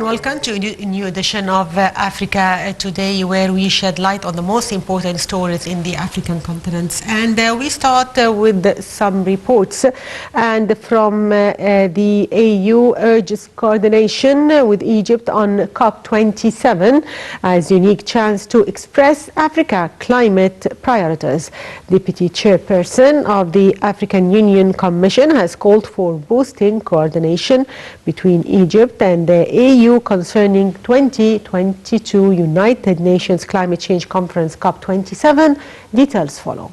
welcome to a new edition of Africa Today, where we shed light on the most important stories in the African continent. And we start with some reports. And from the AU urges coordination with Egypt on COP27 as unique chance to express Africa climate priorities. Deputy Chairperson of the African Union Commission has called for boosting coordination between Egypt and the AU concerning 2022 United Nations Climate Change Conference COP27. Details follow.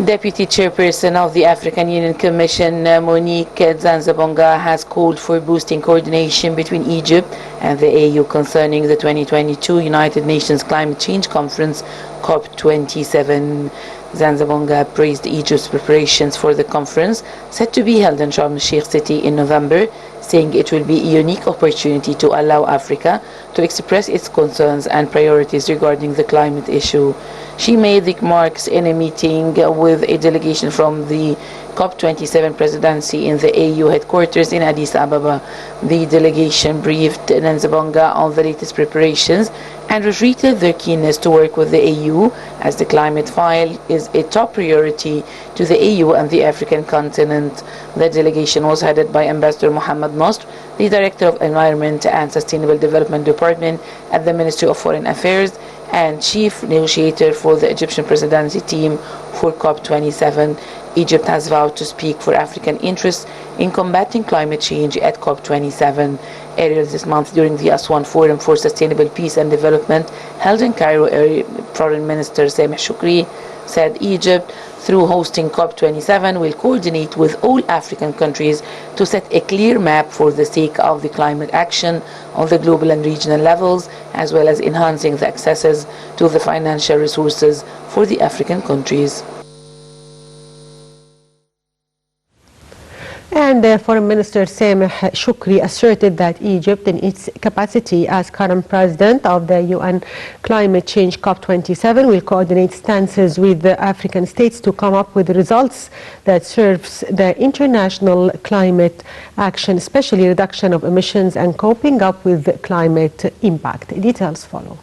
Deputy Chairperson of the African Union Commission, Monique Zanzabonga, has called for boosting coordination between Egypt and the AU concerning the 2022 United Nations Climate Change Conference COP27. Zanzabonga praised Egypt's preparations for the conference, set to be held in Sharm el-Sheikh city in November, saying it will be a unique opportunity to allow Africa to express its concerns and priorities regarding the climate issue. She made the remarks in a meeting with a delegation from the COP27 presidency in the AU headquarters in Addis Ababa. The delegation briefed Zanzabonga on the latest preparations and reiterated their keenness to work with the AU as the climate file is a top priority to the AU and the African continent. The delegation was headed by Ambassador Mohammed Nasr, the Director of Environment and Sustainable Development Department at the Ministry of Foreign Affairs and Chief Negotiator for the Egyptian presidency team for COP27. Egypt has vowed to speak for African interests in combating climate change at COP27. Earlier this month, during the Aswan Forum for Sustainable Peace and Development held in Cairo, Foreign Minister Sameh Shoukry said Egypt, through hosting COP27, will coordinate with all African countries to set a clear map for the sake of the climate action on the global and regional levels, as well as enhancing the accesses to the financial resources for the African countries. And Foreign Minister Sameh Shoukry asserted that Egypt, in its capacity as current president of the UN Climate Change COP27, will coordinate stances with the African states to come up with results that serves the international climate action, especially reduction of emissions and coping up with climate impact. Details follow.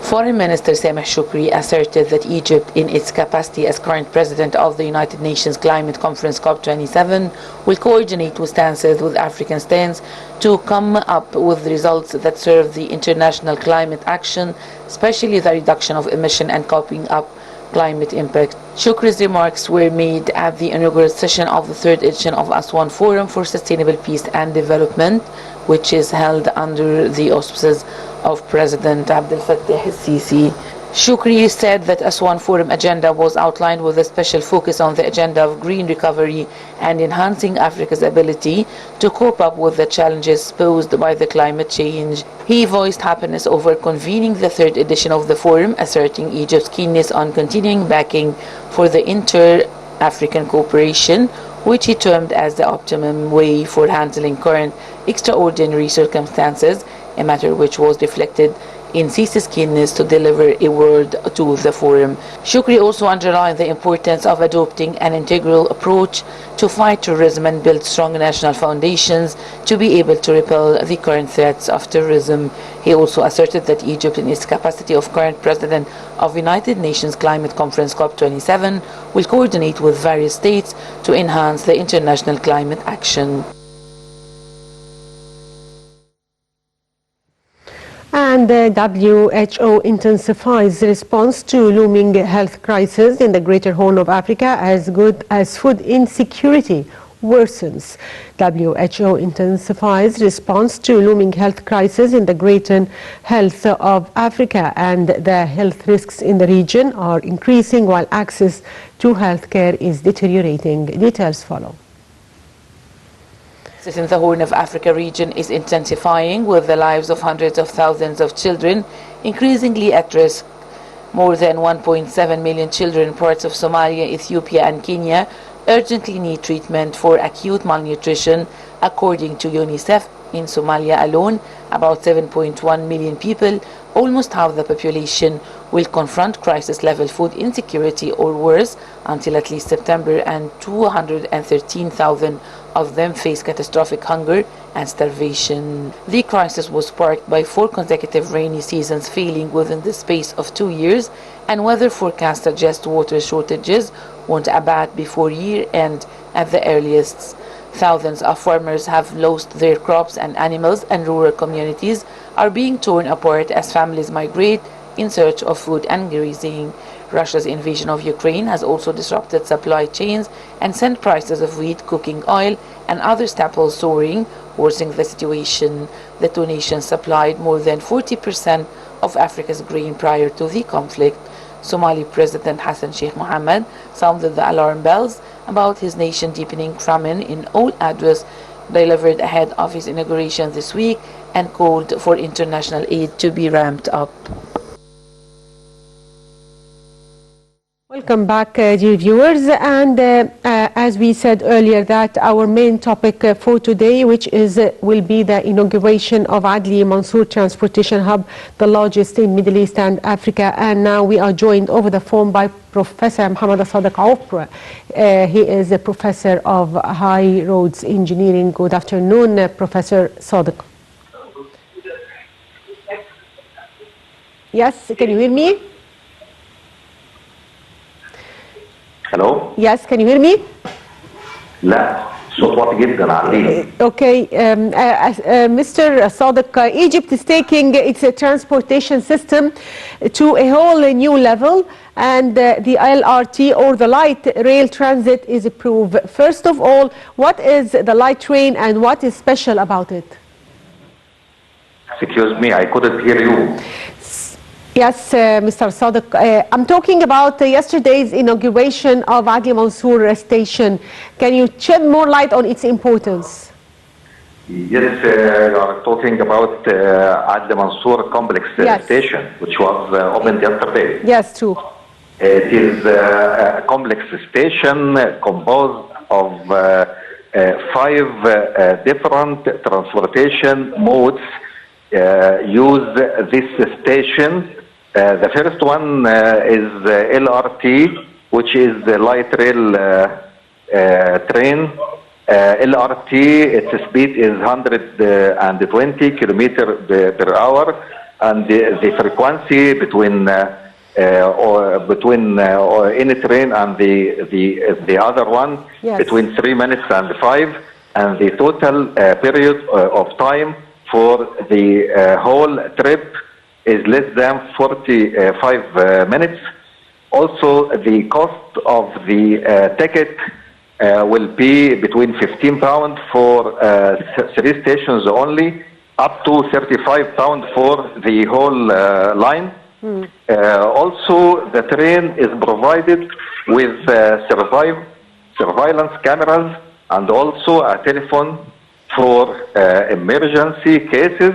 Foreign Minister Sameh Shoukry asserted that Egypt, in its capacity as current president of the United Nations Climate Conference COP27, will coordinate with stances with African states to come up with results that serve the international climate action, especially the reduction of emission and coping up climate impact. Shoukry's remarks were made at the inaugural session of the third edition of Aswan Forum for Sustainable Peace and Development, which is held under the auspices of President Abdel Fattah el-Sisi. Shoukry said that Aswan Forum agenda was outlined with a special focus on the agenda of green recovery and enhancing Africa's ability to cope up with the challenges posed by the climate change. He voiced happiness over convening the third edition of the forum, asserting Egypt's keenness on continuing backing for the inter-African cooperation, which he termed as the optimum way for handling current extraordinary circumstances, a matter which was reflected in Sisi's keenness to deliver a word to the forum. Shoukry also underlined the importance of adopting an integral approach to fight terrorism and build strong national foundations to be able to repel the current threats of terrorism. He also asserted that Egypt, in its capacity of current president of United Nations Climate Conference COP27, will coordinate with various states to enhance the international climate action. And the WHO intensifies response to looming health crisis in the Greater Horn of Africa as food insecurity worsens. WHO intensifies response to looming health crisis in the Greater Health of Africa, and the health risks in the region are increasing while access to health care is deteriorating. Details follow. In the Horn of Africa region is intensifying, with the lives of hundreds of thousands of children increasingly at risk. More than 1.7 million children in parts of Somalia, Ethiopia and Kenya urgently need treatment for acute malnutrition, according to UNICEF. In Somalia alone, about 7.1 million people, almost half the population, will confront crisis-level food insecurity or worse until at least September, and 213,000 of them face catastrophic hunger and starvation. The crisis was sparked by 4 consecutive rainy seasons failing within the space of 2 years, and weather forecasts suggest water shortages won't abate before year-end at the earliest. Thousands of farmers have lost their crops and animals, and rural communities are being torn apart as families migrate in search of food and grazing. Russia's invasion of Ukraine has also disrupted supply chains and sent prices of wheat, cooking oil, and other staples soaring, worsening the situation. The two nations supplied more than 40% of Africa's grain prior to the conflict. Somali President Hassan Sheikh Mohammed sounded the alarm bells about his nation deepening famine in all address delivered ahead of his inauguration this week, and called for international aid to be ramped up. Welcome back, dear viewers, and as we said earlier, that our main topic for today, which is will be the inauguration of Adli Mansour Transportation Hub, the largest in Middle East and Africa. And now we are joined over the phone by Professor Mohammed Sadiq Aufra. He is a professor of High Roads Engineering. Good afternoon, Professor Sadiq. Yes, can you hear me? Hello? Yes, can you hear me? لا صوت واطي جدا علينا. Okay, Mr. Sadiq, Egypt is taking its transportation system to a whole new level, and the LRT, or the light rail transit, is approved. First of all, what is the light train and what is special about it? Excuse me, I couldn't hear you. Yes, Mr. Sadiq, I'm talking about yesterday's inauguration of Adli Mansour station. Can you shed more light on its importance? Yes, you are talking about Adli Mansour complex station, which was opened yesterday. Yes, true. It is a complex station composed of 5 different transportation modes use this station. The first one is LRT, which is the light rail train. LRT, its speed is 120 kilometers per hour, and the frequency between any train and the other one, yes, between 3 minutes and 5, and the total period of time for the whole trip is less than 45 minutes. Also, the cost of the ticket will be between £15 for 3 stations only, up to £35 for the whole line. Also, the train is provided with surveillance cameras and also a telephone for emergency cases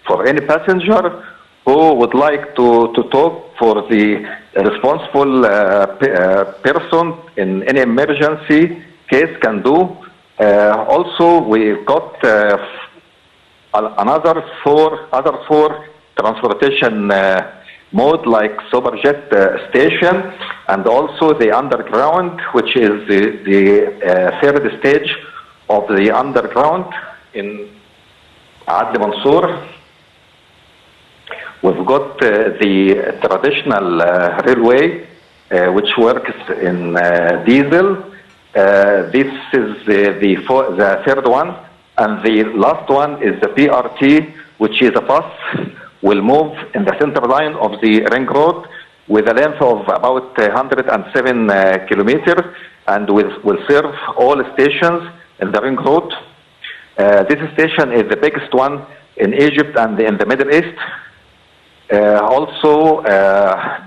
for any passenger who would like to talk for the responsible person in any emergency case can do. Also, we've got other four transportation mode, like Superjet station, and also the underground, which is the third stage of the underground in Adli Mansour. We've got the traditional railway, which works in diesel. This is the third one, and the last one is the PRT, which is a bus, will move in the center line of the ring road with a length of about 107 kilometers, and will serve all stations in the ring road. This station is the biggest one in Egypt and in the Middle East. Also,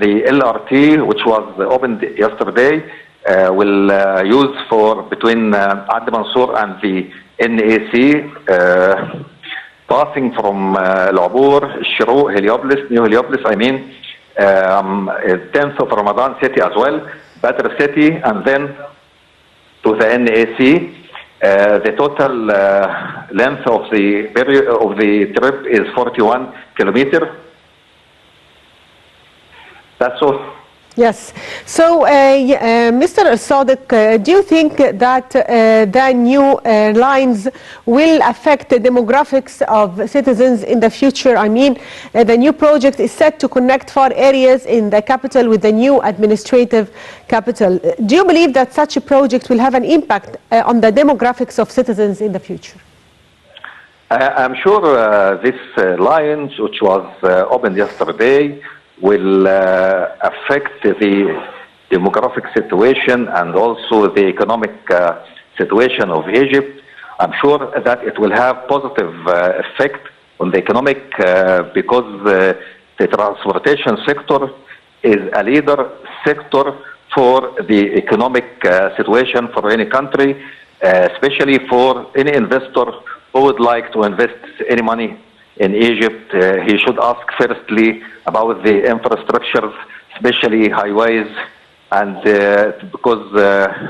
the LRT, which was opened yesterday, will use for between Adli Mansour and the NAC, passing from Al-Abour, Shroq, Heliopolis, New Heliopolis, 10th of Ramadan City as well, Badr City, and then to the NAC. The total length of the period of the trip is 41 kilometers. That's all. Yes. So, Mr. Al-Sadiq, do you think that the new lines will affect the demographics of citizens in the future? I mean, the new project is set to connect 4 areas in the capital with the new administrative capital. Do you believe that such a project will have an impact on the demographics of citizens in the future? I'm sure this line, which was opened yesterday, will affect the demographic situation and also the economic situation of Egypt. I'm sure that it will have positive effect on the economic because the transportation sector is a leader sector for the economic situation for any country, especially for any investor who would like to invest any money in Egypt. He should ask firstly about the infrastructures, especially highways, and because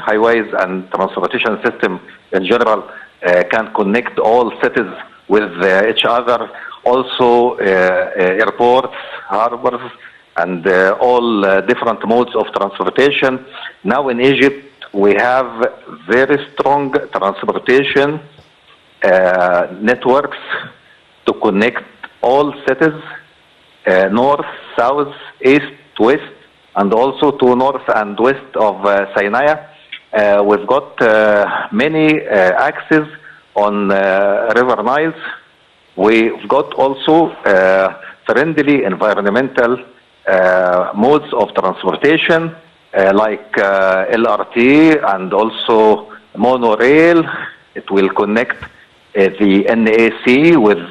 highways and transportation system in general can connect all cities with each other. Also airports, harbors, and all different modes of transportation. Now in Egypt we have very strong transportation networks to connect all cities, north, south, east, west, and also to north and west of Sinai. We've got many access on River Nile. We've got also friendly environmental modes of transportation like LRT and also monorail. It will connect the NAC with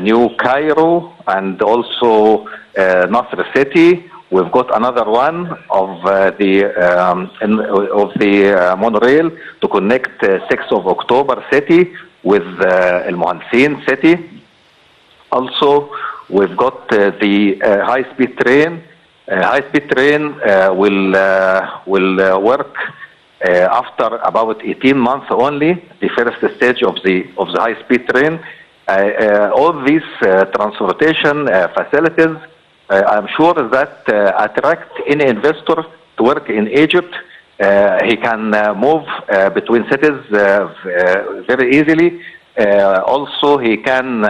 New Cairo and also Nasr City. We've got another one of the monorail to connect 6th of October city with El Mohansin city. Also, we've got the high-speed train. High-speed train will work after about 18 months only, the first stage of the high-speed train. All these transportation facilities, I'm sure that attract any investor to work in Egypt. He can move between cities very easily. Also, he can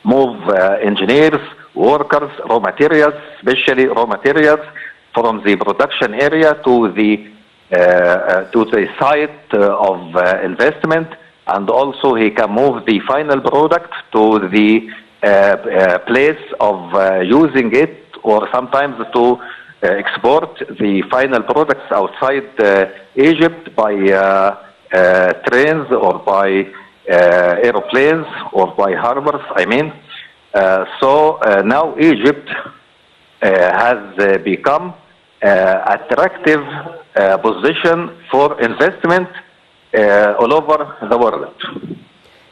move engineers, workers, raw materials, especially raw materials, from the production area to the site of investment, and also he can move the final product to the place of using it, or sometimes to export the final products outside Egypt by trains or by aeroplanes or by harbors, I mean. So now Egypt has become attractive position for investment all over the world.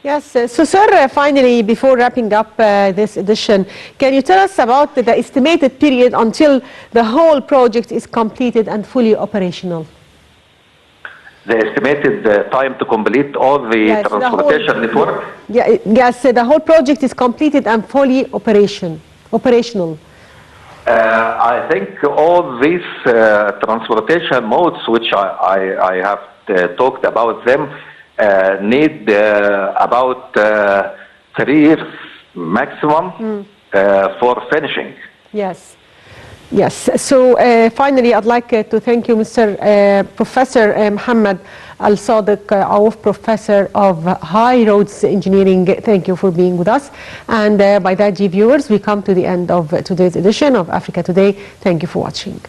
Yes, so sir, finally, before wrapping up this edition, can you tell us about the estimated period until the whole project is completed and fully operational? The estimated time to complete all the transportation network? Yes, the whole project is completed and fully operational. I think all these transportation modes, which I have talked about them, need about 3 years maximum for finishing. Yes. Yes. So finally, I'd like to thank you, Mr. Professor Mohammed Al-Sadiq Aouf, Professor of High Roads Engineering. Thank you for being with us. And by that, viewers, we come to the end of today's edition of Africa Today. Thank you for watching.